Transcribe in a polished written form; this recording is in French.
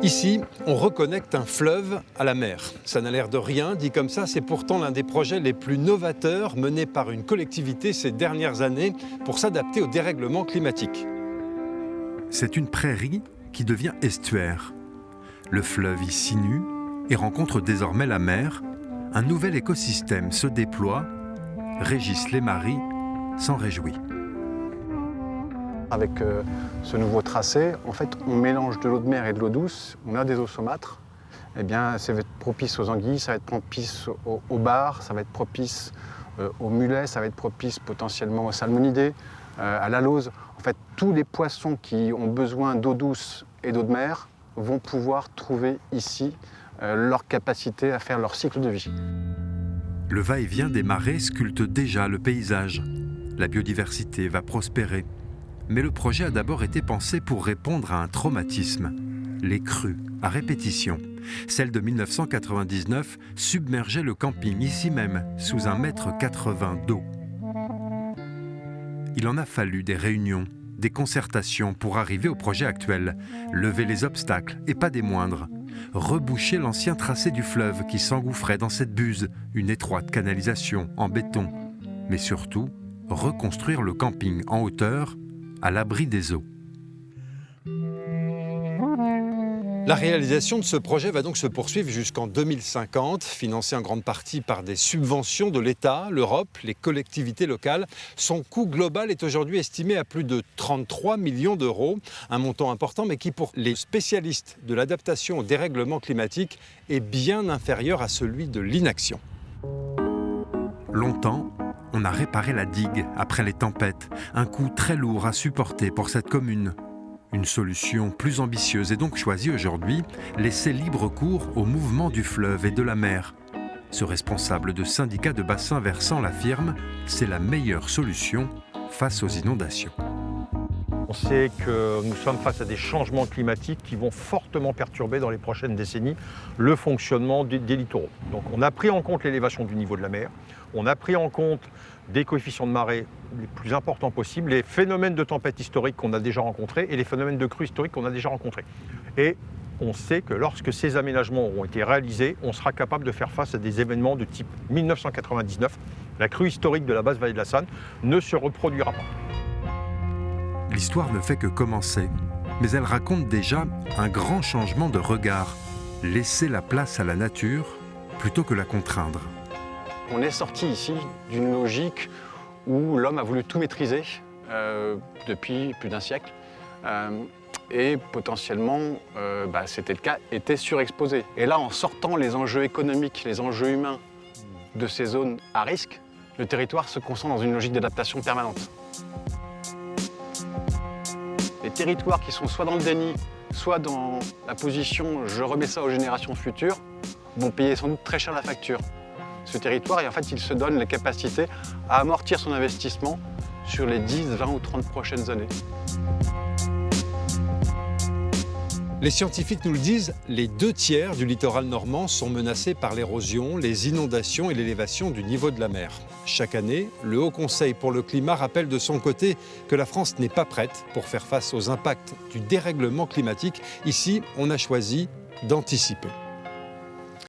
Ici, on reconnecte un fleuve à la mer. Ça n'a l'air de rien, dit comme ça, c'est pourtant l'un des projets les plus novateurs menés par une collectivité ces dernières années pour s'adapter au dérèglement climatique. C'est une prairie qui devient estuaire. Le fleuve y sinue et rencontre désormais la mer. Un nouvel écosystème se déploie. Régis Lemarie s'en réjouit. Avec ce nouveau tracé, en fait, on mélange de l'eau de mer et de l'eau douce. On a des eaux saumâtres. Eh bien, ça va être propice aux anguilles, ça va être propice aux bars, ça va être propice aux mulets, ça va être propice potentiellement aux salmonidés, à la lauze. En fait, tous les poissons qui ont besoin d'eau douce et d'eau de mer vont pouvoir trouver ici leur capacité à faire leur cycle de vie. Le va-et-vient des marées sculpte déjà le paysage. La biodiversité va prospérer. Mais le projet a d'abord été pensé pour répondre à un traumatisme. Les crues, à répétition. Celle de 1999 submergeait le camping, ici même, sous 1,80 m d'eau. Il en a fallu des réunions, des concertations pour arriver au projet actuel. Lever les obstacles, et pas des moindres. Reboucher l'ancien tracé du fleuve qui s'engouffrait dans cette buse, une étroite canalisation en béton. Mais surtout, reconstruire le camping en hauteur, à l'abri des eaux. La réalisation de ce projet va donc se poursuivre jusqu'en 2050, financé en grande partie par des subventions de l'État, l'Europe, les collectivités locales. Son coût global est aujourd'hui estimé à plus de 33 millions d'euros, un montant important mais qui pour les spécialistes de l'adaptation au dérèglement climatique est bien inférieur à celui de l'inaction. Longtemps, on a réparé la digue après les tempêtes, un coût très lourd à supporter pour cette commune. Une solution plus ambitieuse est donc choisie aujourd'hui, laisser libre cours au mouvement du fleuve et de la mer. Ce responsable de syndicat de bassin versant l'affirme, c'est la meilleure solution face aux inondations. On sait que nous sommes face à des changements climatiques qui vont fortement perturber dans les prochaines décennies le fonctionnement des littoraux. Donc on a pris en compte l'élévation du niveau de la mer, on a pris en compte des coefficients de marée les plus importants possibles, les phénomènes de tempête historiques qu'on a déjà rencontrés et les phénomènes de crues historiques qu'on a déjà rencontrés. Et on sait que lorsque ces aménagements auront été réalisés, on sera capable de faire face à des événements de type 1999. La crue historique de la basse vallée de la Sanne ne se reproduira pas. L'histoire ne fait que commencer, mais elle raconte déjà un grand changement de regard. Laisser la place à la nature plutôt que la contraindre. On est sorti ici d'une logique où l'homme a voulu tout maîtriser depuis plus d'un siècle. Et potentiellement, c'était le cas, était surexposé. Et là, en sortant les enjeux économiques, les enjeux humains de ces zones à risque, le territoire se concentre dans une logique d'adaptation permanente. Les territoires qui sont soit dans le déni, soit dans la position « je remets ça aux générations futures », vont payer sans doute très cher la facture. Ce territoire, et en fait, il se donne les capacités à amortir son investissement sur les 10, 20 ou 30 prochaines années. Les scientifiques nous le disent, les 2/3 du littoral normand sont menacés par l'érosion, les inondations et l'élévation du niveau de la mer. Chaque année, le Haut Conseil pour le climat rappelle de son côté que la France n'est pas prête pour faire face aux impacts du dérèglement climatique. Ici, on a choisi d'anticiper.